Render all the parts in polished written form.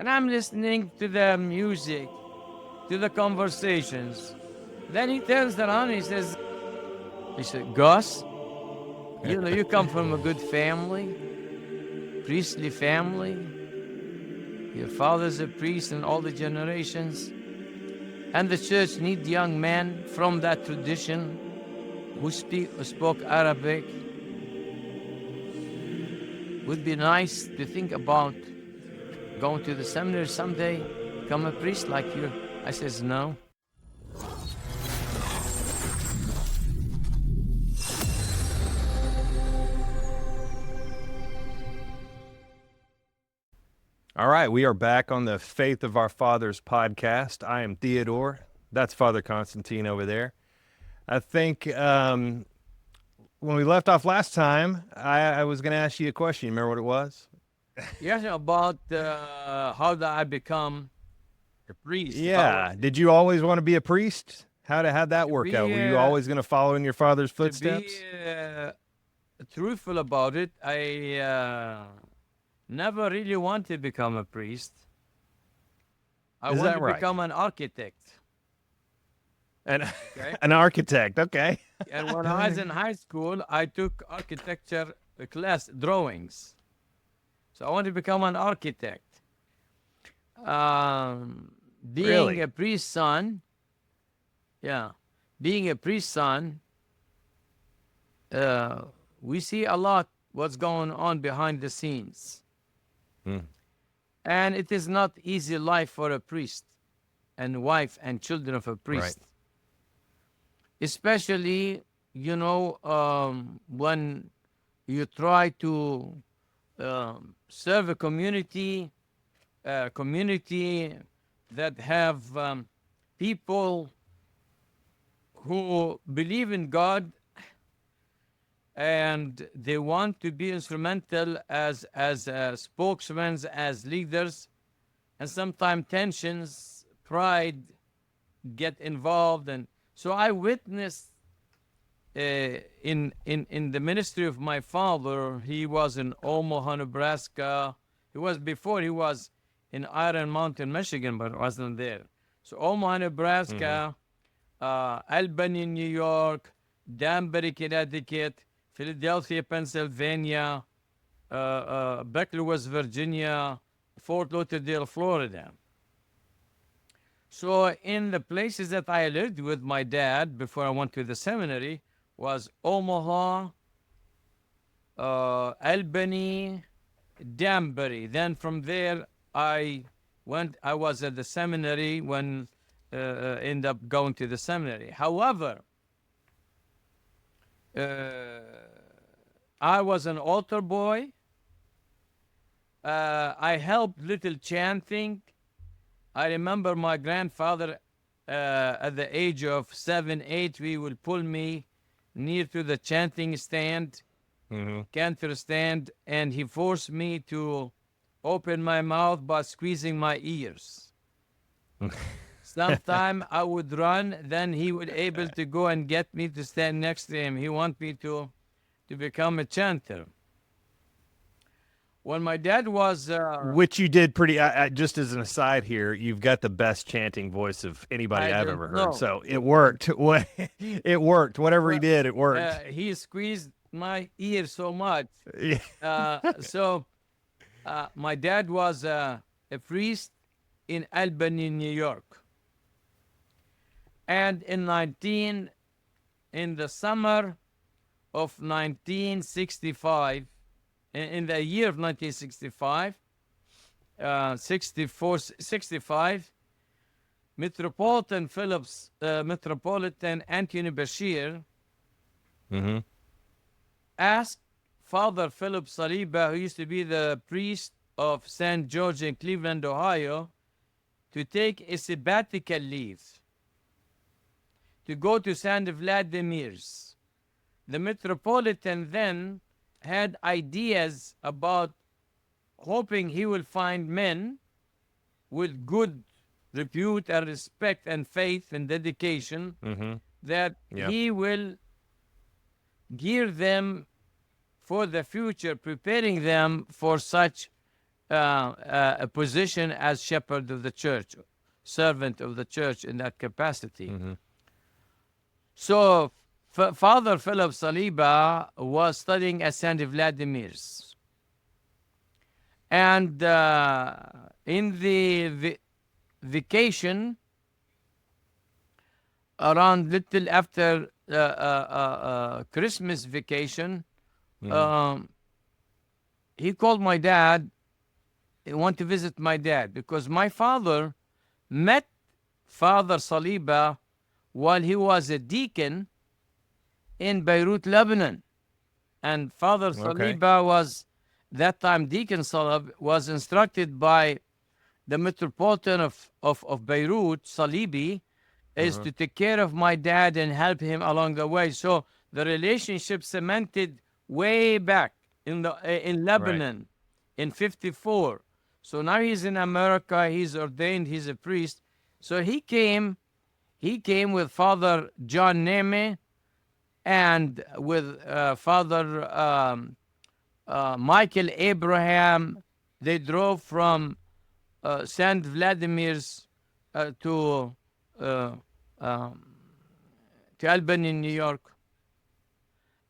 and I'm listening to the music, to the conversations. Then he turns around and he said, Gus, you come from a good family, priestly family. Your father's a priest in all the generations. And the church need young men from that tradition who spoke Arabic. Would be nice to think about going to the seminary someday, become a priest like you. I says, no. All right, we are back on the Faith of Our Fathers podcast. I am Theodore. That's Father Constantine over there. I think when we left off last time, I was going to ask you a question. You remember what it was? Yes, about how did I become a priest? Yeah. Did you always want to be a priest? How'd that work out? Were you always going to follow in your father's footsteps? To be truthful about it, I never really wanted to become a priest. I wanted to become an architect. An architect, okay. And when I was in high school, I took architecture class, drawings. So I wanted to become an architect. Being a priest's son, being a priest's son, we see a lot what's going on behind the scenes. And it is not easy life for a priest and wife and children of a priest. Right. Especially, when you try to serve a community that have people who believe in God and they want to be instrumental as spokesmen, as leaders, and sometimes tensions, pride get involved. And so I witnessed in the ministry of my father. He was in Omaha, Nebraska. He was in Iron Mountain, Michigan, but wasn't there. So Omaha, Nebraska, Albany, New York, Danbury, Connecticut, Philadelphia, Pennsylvania, Beckley, West Virginia, Fort Lauderdale, Florida. So in the places that I lived with my dad before I went to the seminary was Omaha, Albany, Danbury. Then from there I was at the seminary when ended up going to the seminary. However, I was an altar boy. I helped little chanting. I remember my grandfather at the age of 7, 8, he would pull me near to the chanting stand, cantor stand, and he forced me to open my mouth by squeezing my ears. Sometime I would run, then he would able to go and get me to stand next to him. He want me to become a chanter. When my dad was... Which you did pretty... just as an aside here, you've got the best chanting voice of anybody I've ever heard. So it worked. It worked. Whatever he did, it worked. He squeezed my ear so much. My dad was a priest in Albany, New York. And in the summer of 1965, in the year of 1965, 65, Metropolitan Anthony Bashir asked Father Philip Saliba, who used to be the priest of St. George in Cleveland, Ohio, to take a sabbatical leave to go to St. Vladimir's. The Metropolitan then had ideas about hoping he will find men with good repute and respect and faith and dedication that he will gear them for the future, preparing them for such a position as shepherd of the church, servant of the church in that capacity. Mm-hmm. So Father Philip Saliba was studying at St. Vladimir's. And in the vacation, around little after Christmas vacation, um, he called my dad. He wanted to visit my dad because my father met Father Saliba while he was a deacon in Beirut, Lebanon. And Father Okay. Saliba was, that time Deacon Salib, was instructed by the Metropolitan of Beirut, Salibi, is Uh-huh. to take care of my dad and help him along the way. So the relationship cemented way back in Right. Lebanon in 54. So now he's in America, he's ordained, he's a priest. So he came with Father John Neme and with Father Michael Abraham. They drove from St. Vladimir's to uh, um, to Albany, New York,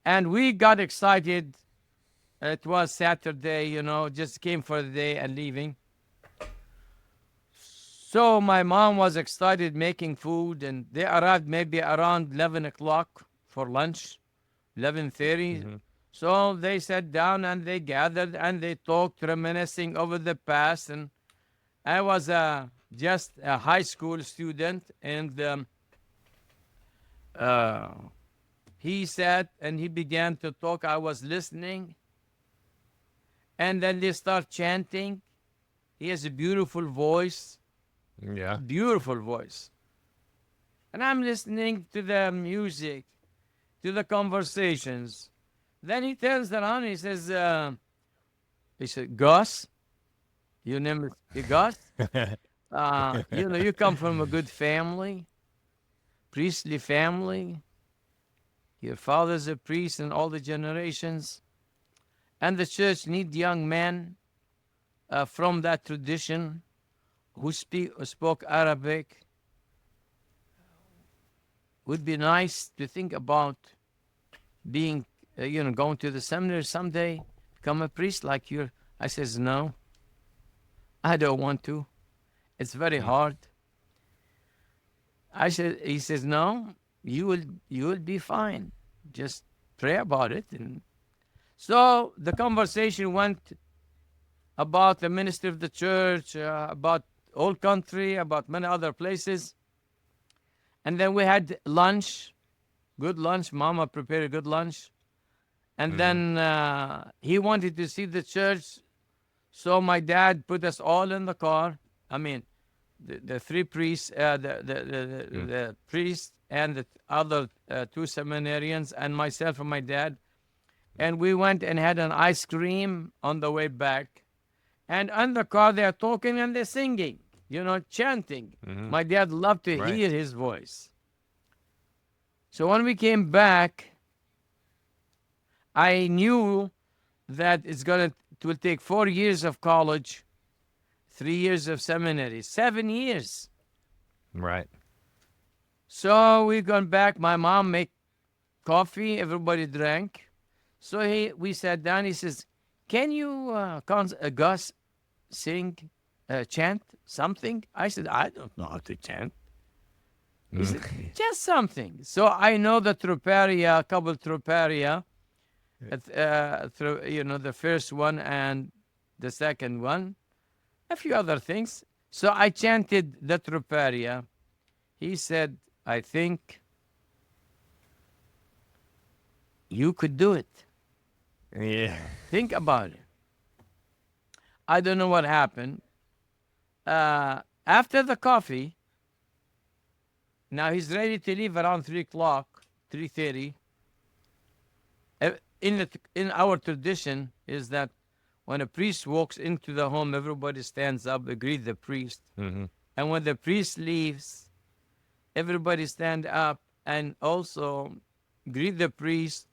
and we got excited. It was Saturday, just came for the day and leaving. So my mom was excited making food, and they arrived maybe around 11 o'clock for lunch, 11:30. Mm-hmm. So they sat down and they gathered and they talked, reminiscing over the past. And I was just a high school student, and uh, he sat and he began to talk. I was listening, and then they start chanting. He has a beautiful voice, Yeah. beautiful voice. And I'm listening to the music, to the conversations. Then he turns around and he said, Gus, your name is Gus? You come from a good family, priestly family. Your father's a priest in all the generations. And the church need young men from that tradition who spoke Arabic. Would be nice to think about being, going to the seminary someday, become a priest like you. I says, no, I don't want to. It's very hard. He says, no, you will be fine. Just pray about it. And so the conversation went about the ministry of the church, about old country, about many other places. And then we had lunch, good lunch. Mama prepared a good lunch. And Mm-hmm. then he wanted to see the church. So my dad put us all in the car. I mean, the three priests, the priest and the other two seminarians, and myself and my dad. And we went and had an ice cream on the way back. And in the car, they're talking and they're singing, chanting. Mm-hmm. My dad loved to Right. hear his voice. So when we came back, I knew that it will take 4 years of college, 3 years of seminary, 7 years. Right. So we gone back. My mom made coffee. Everybody drank. So we sat down. He says, "Can you, Gus, sing, chant something?" I said, "I don't know how to chant." He said, "Just something." So I know the troparia, a couple troparia, the first one and the second one, a few other things. So I chanted the troparia. He said, "I think you could do it. Yeah. Think about it." I don't know what happened. After the coffee, now he's ready to leave around 3 o'clock, 3:30. In our tradition is that when a priest walks into the home, everybody stands up to greet the priest. Mm-hmm. And when the priest leaves, everybody stand up and also greet the priest,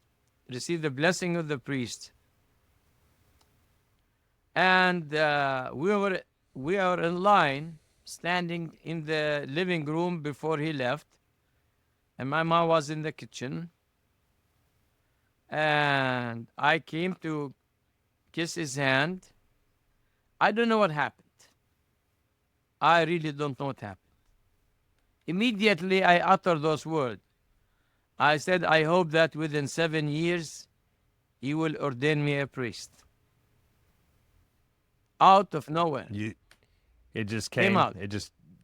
receive the blessing of the priest. And we are in line, standing in the living room before he left, and my mom was in the kitchen, and I came to kiss his hand. I don't know what happened. I really don't know what happened. Immediately, I uttered those words. I said, I hope that within 7 years, he will ordain me a priest. Out of nowhere. You, it just Came came. out. It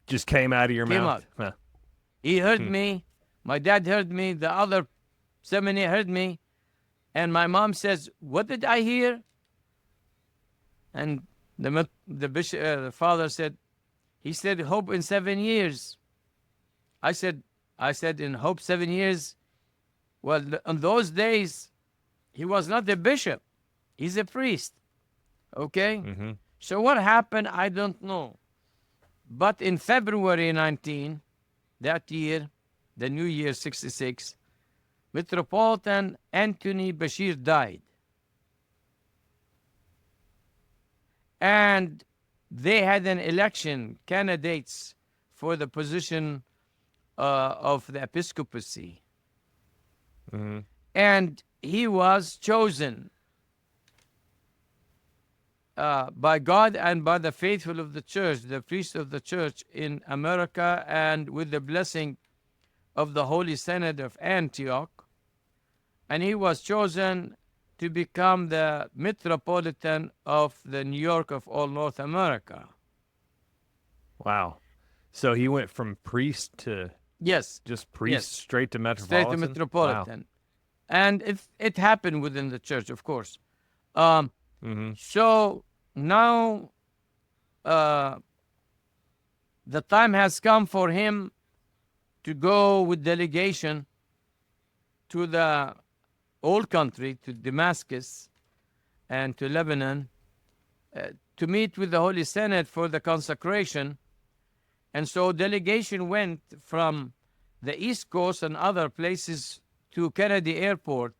just came out of your Came mouth. out. Huh. He heard me. My dad heard me. The other seminary heard me. And my mom says, what did I hear? And the bishop, the father said, he said, hope in 7 years. I said, in hope 7 years. Well, in those days, he was not a bishop. He's a priest. Okay? Mm-hmm. So what happened, I don't know. But in February 19, that year, the new year 66, Metropolitan Anthony Bashir died. And they had an election, candidates for the position of the episcopacy. Mm-hmm. And he was chosen by God and by the faithful of the church, the priest of the church in America, and with the blessing of the Holy Synod of Antioch. And he was chosen to become the Metropolitan of the New York of all North America. Wow. So he went from priest to Yes. just priest Yes. straight to Metropolitan? Straight to Metropolitan. Wow. And it happened within the church, of course. Mm-hmm. So now the time has come for him to go with delegation to the old country, to Damascus and to Lebanon, to meet with the Holy Senate for the consecration. And so delegation went from the East Coast and other places to Kennedy Airport.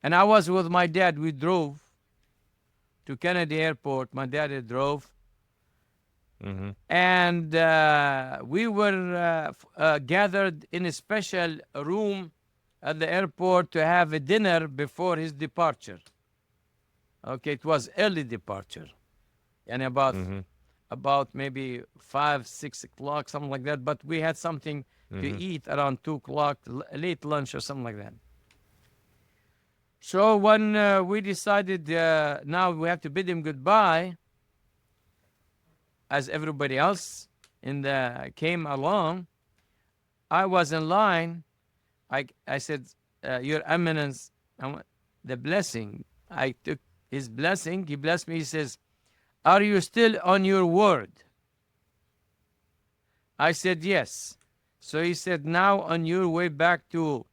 And I was with my dad. We drove to Kennedy Airport. My dad drove. Mm-hmm. And we were gathered in a special room at the airport to have a dinner before his departure. Okay, it was early departure. And about maybe 5, 6 o'clock, something like that. But we had something to eat around 2 o'clock, late lunch or something like that. So when we decided now we have to bid him goodbye, as everybody else came along, I was in line. I said, Your Eminence, I want the blessing. I took his blessing. He blessed me. He says, are you still on your word? I said, yes. So he said, now on your way back to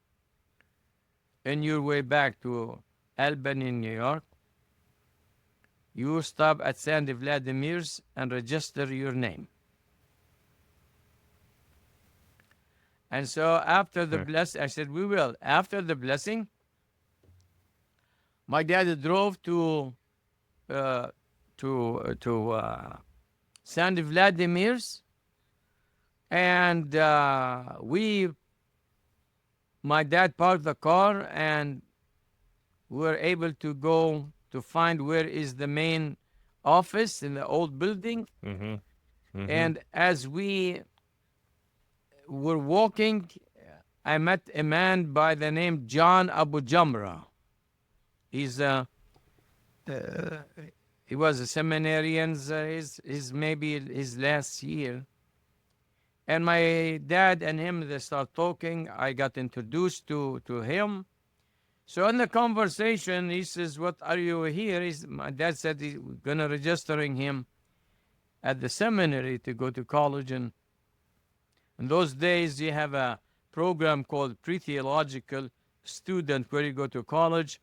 Albany, New York, you stop at Sandy Vladimir's and register your name. And so after the blessing, I said, we will. After the blessing, my dad drove to Sandy Vladimir's, and my dad parked the car, and we were able to go to find where is the main office in the old building. Mm-hmm. Mm-hmm. And as we were walking, I met a man by the name John Abu Jamra. He was a seminarian. He's maybe his last year. And my dad and him, they start talking. I got introduced to him. So in the conversation, he says, what are you here? My dad said he's going to registering him at the seminary to go to college. And in those days, you have a program called pre-theological student where you go to college,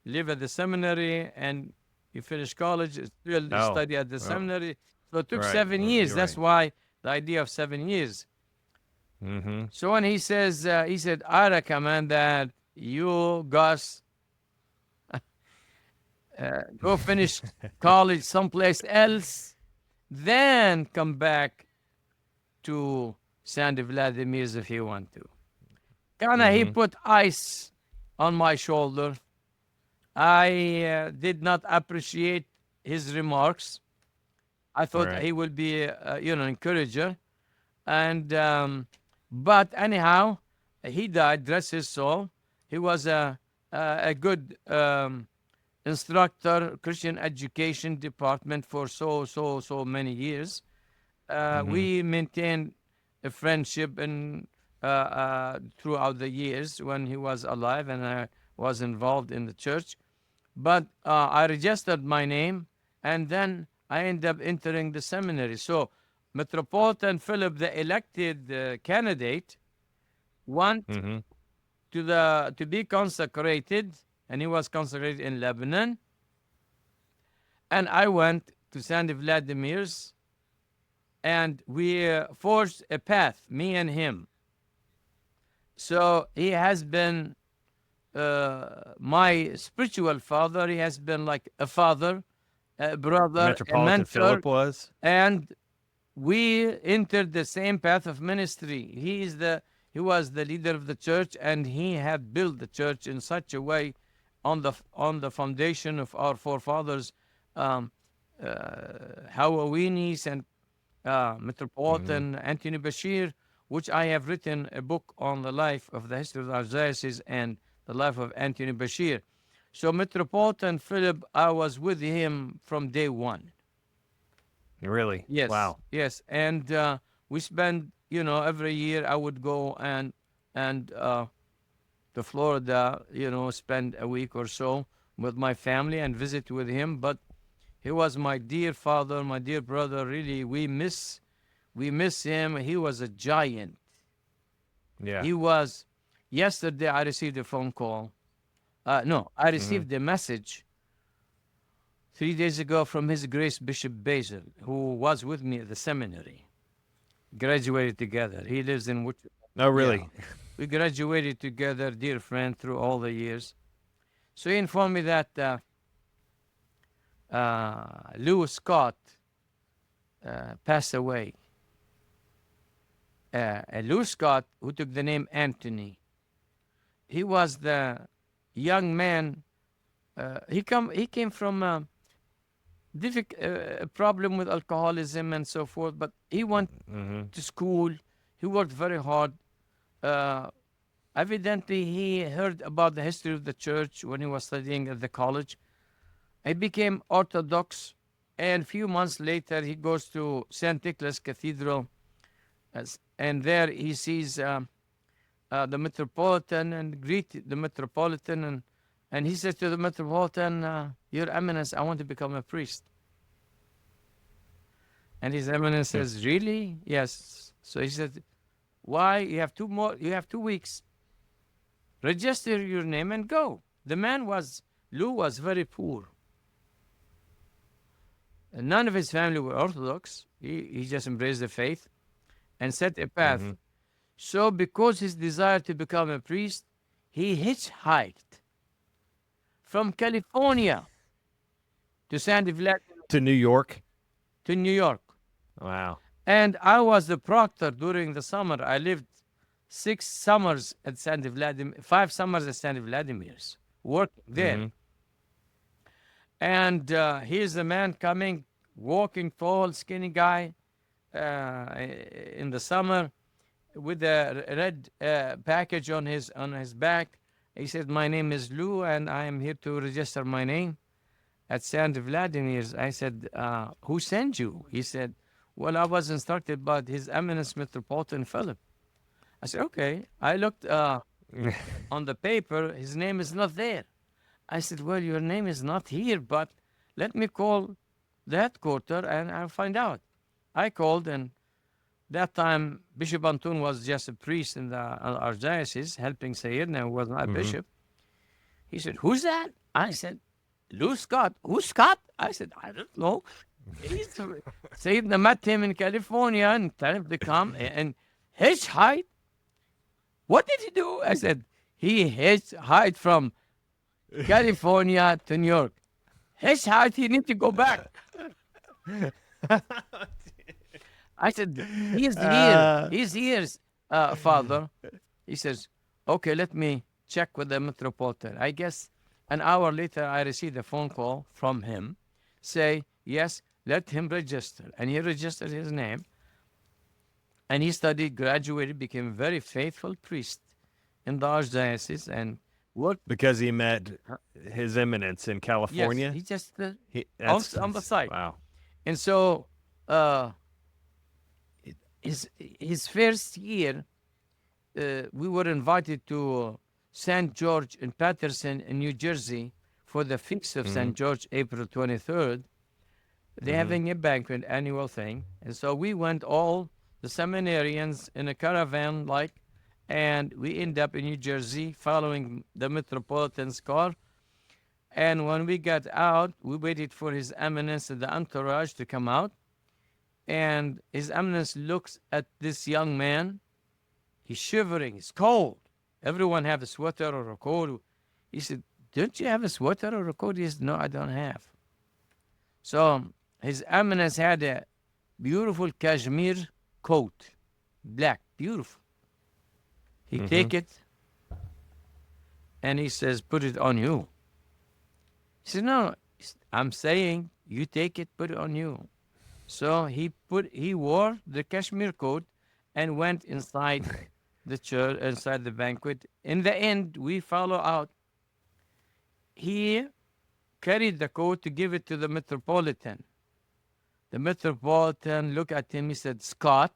live at the seminary, and you finish college, still study at the seminary. So it took 7 years. That's why the idea of 7 years. Mm-hmm. So when he says, he said, I recommend that you, Gus, go finish college someplace else, then come back to Saint Vladimir's if you want to. Kinda, he Mm-hmm. put ice on my shoulder. I did not appreciate his remarks. I thought Right. he would be, encourager. And but anyhow, he died. Rest his soul. He was a good instructor, Christian education department for so many years. Mm-hmm. We maintained a friendship and throughout the years when he was alive and I was involved in the church. But I registered my name and then I ended up entering the seminary. So Metropolitan Philip, the elected candidate, want Mm-hmm. to be consecrated, and he was consecrated in Lebanon. And I went to Saint Vladimir's, and we forged a path, me and him. So he has been my spiritual father. He has been like a father, a brother, a Metropolitan mentor, Philip was. and we entered the same path of ministry. He was the leader of the church, and he had built the church in such a way on the foundation of our forefathers, um, Hawawinis and Mm-hmm. Metropolitan Anthony Bashir, which I have written a book on the life of the history of the Archdiocese and the life of Anthony Bashir. So Metropolitan Philip, I was with him from day one. Really? Yes, Wow. yes, and we spend, every year I would go and to Florida, spend a week or so with my family and visit with him. But he was my dear father, my dear brother. Really, we miss him. He was a giant. Yeah. He was. Yesterday, I received a phone call. No, I Mm-hmm. received a message 3 days ago from His Grace Bishop Basil, who was with me at the seminary. Graduated together. He lives in which? Oh, Yeah. really? We graduated together, dear friend, through all the years. So he informed me that Lewis Scott passed away. Lewis Scott, who took the name Anthony, he was the young man. He came from a problem with alcoholism and so forth, but he went Mm-hmm. to school. He worked very hard. Uh, Evidently, he heard about the history of the church when he was studying at the college. He became Orthodox, and a few months later, he goes to St. Nicholas Cathedral, and there he sees the Metropolitan and greet the Metropolitan, and he says to the Metropolitan, Your Eminence, I want to become a priest. And His Eminence says, Really? Yes. So he said, Why? You have 2 weeks. Register your name and go. Lou was very poor. And none of his family were Orthodox. He just embraced the faith and set a Mm-hmm. path. So, because his desire to become a priest, he hitchhiked from California to San Vladimir To New York. to New York. Wow. And I was the proctor during the summer. I lived 6 summers at Saint Vladimir, 5 summers at Saint Vladimir's, working there. Mm-hmm. And here's a man coming, walking, tall, skinny guy in the summer with a red package on his back. He said, "My name is Lou, and I am here to register my name at Saint Vladimir's." I said, "Who sent you?" He said, "Well, I was instructed by His Eminence Metropolitan Philip." I said, "Okay." I looked on the paper. His name is not there. I said, "Well, your name is not here, but let me call the headquarters and I'll find out." I called, and that time Bishop Antun was just a priest in the archdiocese helping Sayyidina, who was not a Mm-hmm. bishop. He said, "Who's that?" I said, "Lou Scott." "Who's Scott?" I said, "I don't know." He's Sayyidina met him in California and tell him to come and hitchhike. "What did he do?" I said, "He hitchhiked from California to New York." his heart, he need to go back. I said, he's here. He's here, Father. He says, okay, let me check with the Metropolitan. I guess an hour later, I received a phone call from him, say, yes, let him register. And he registered his name. And he studied, graduated, became a very faithful priest in the archdiocese and worked. Because he met His Eminence in California? Yes, he just on the that's side. wow. And so his first year, we were invited to St. George in Patterson in New Jersey for the feast of St. George, April 23rd. They're having a banquet, annual thing. And so we went, all the seminarians, in a caravan, and we end up in New Jersey following the Metropolitan's car. And when we got out, we waited for His Eminence and the entourage to come out. And His Eminence looks at this young man. He's shivering. It's cold. Everyone have a sweater or a coat. He said, don't you have a sweater or a coat? He said, no, I don't have. So His Eminence had a beautiful cashmere coat. Black. Beautiful. He take it and he says, put it on you. He said, no, I'm saying you take it, put it on you. So he wore the cashmere coat and went inside the church, inside the banquet. In the end, we follow out. He carried the coat to give it to the Metropolitan. The Metropolitan looked at him. He said, Scott,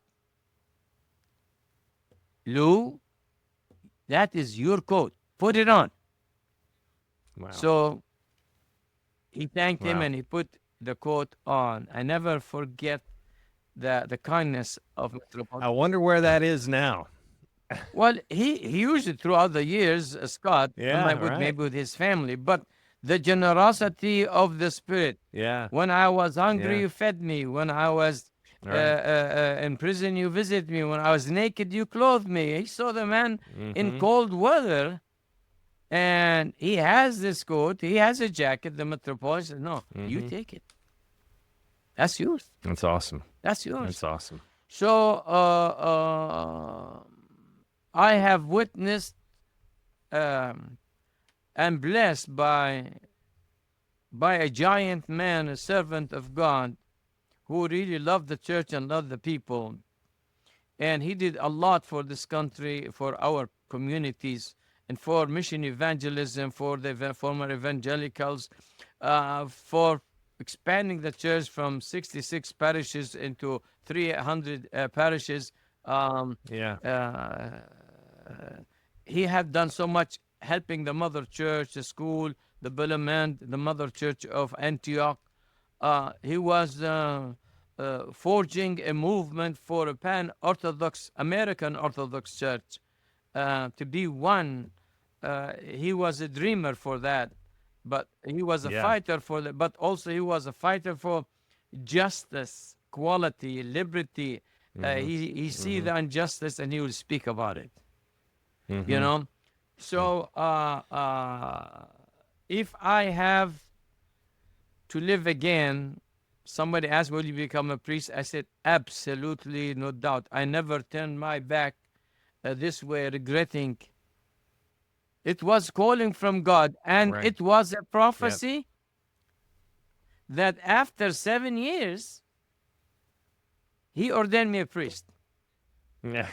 Lou, that is your coat. Put it on. Wow. So he thanked him Wow. and he put the coat on. I never forget the kindness of Metropolitan. I wonder where that is now. Well, he used it throughout the years, Scott, Yeah, right. maybe with his family, but the generosity of the Spirit. Yeah. When I was hungry, Yeah. you fed me. When I was in prison, you visited me. When I was naked, you clothed me. He saw the man in cold weather, and he has this coat. He has a jacket. The Metropolitan said, no, you take it. That's yours. That's awesome. That's yours. That's awesome. So I have witnessed and blessed by a giant man, a servant of God, who really loved the church and loved the people. And he did a lot for this country, for our communities, and for mission evangelism, for the former evangelicals, for expanding the church from 66 parishes into 300 parishes. He had done so much helping the mother church, the school, the Belement, the mother church of Antioch. He was forging a movement for a pan-Orthodox, American Orthodox church to be one. He was a dreamer for that, but he was a fighter for that. But also he was a fighter for justice, quality, liberty. He see the injustice and he will speak about it. You know, so if I have to live again, somebody asked, will you become a priest? I said, absolutely, no doubt. I never turned my back this way, regretting. It was calling from God, and it was a prophecy that after 7 years, He ordained me a priest. Yeah.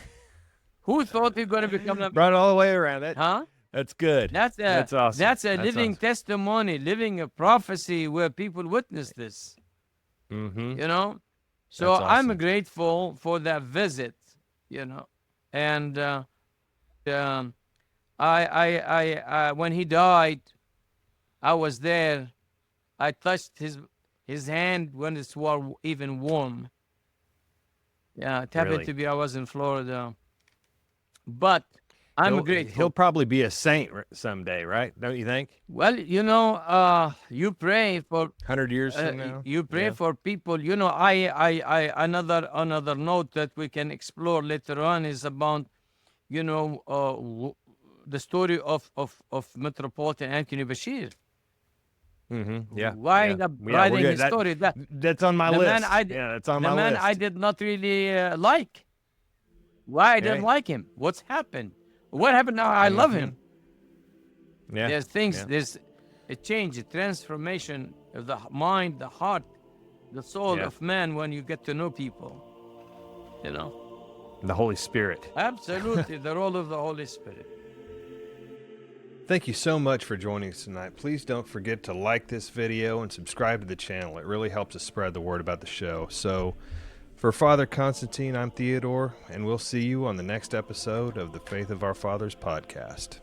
Who thought he's going to become a... Brought it all the way around. Huh? That's good. That's awesome. That's a living testimony, living a prophecy where people witness this. You know? So That's awesome. I'm grateful for that visit, you know. And I when he died, I was there. I touched his hand when it was even warm. Yeah, it happened to be I was in Florida. But I'm grateful. He'll probably be a saint someday, right? Don't you think? Well, you know, you pray for 100 years from now. You pray for people. You know, I another note that we can explore later on is about, you know, the story of Metropolitan Anthony Bashir. Yeah. wind Yeah. up Yeah, we're writing good. his story. That's on my The man list. I Yeah, that's on the my man list. I did not really like. Why I didn't Hey. like him? What's happened? What happened now? I love him. Yeah. There's things. Yeah. There's a change, a transformation of the mind, the heart, the soul Yeah. of man when you get to know people. You know, The Holy Spirit. absolutely the role of the Holy Spirit. Thank you so much for joining us tonight. Please don't forget to like this video and subscribe to the channel. It really helps us spread the word about the show. So, for Father Constantine, I'm Theodore, and we'll see you on the next episode of the Faith of Our Fathers podcast.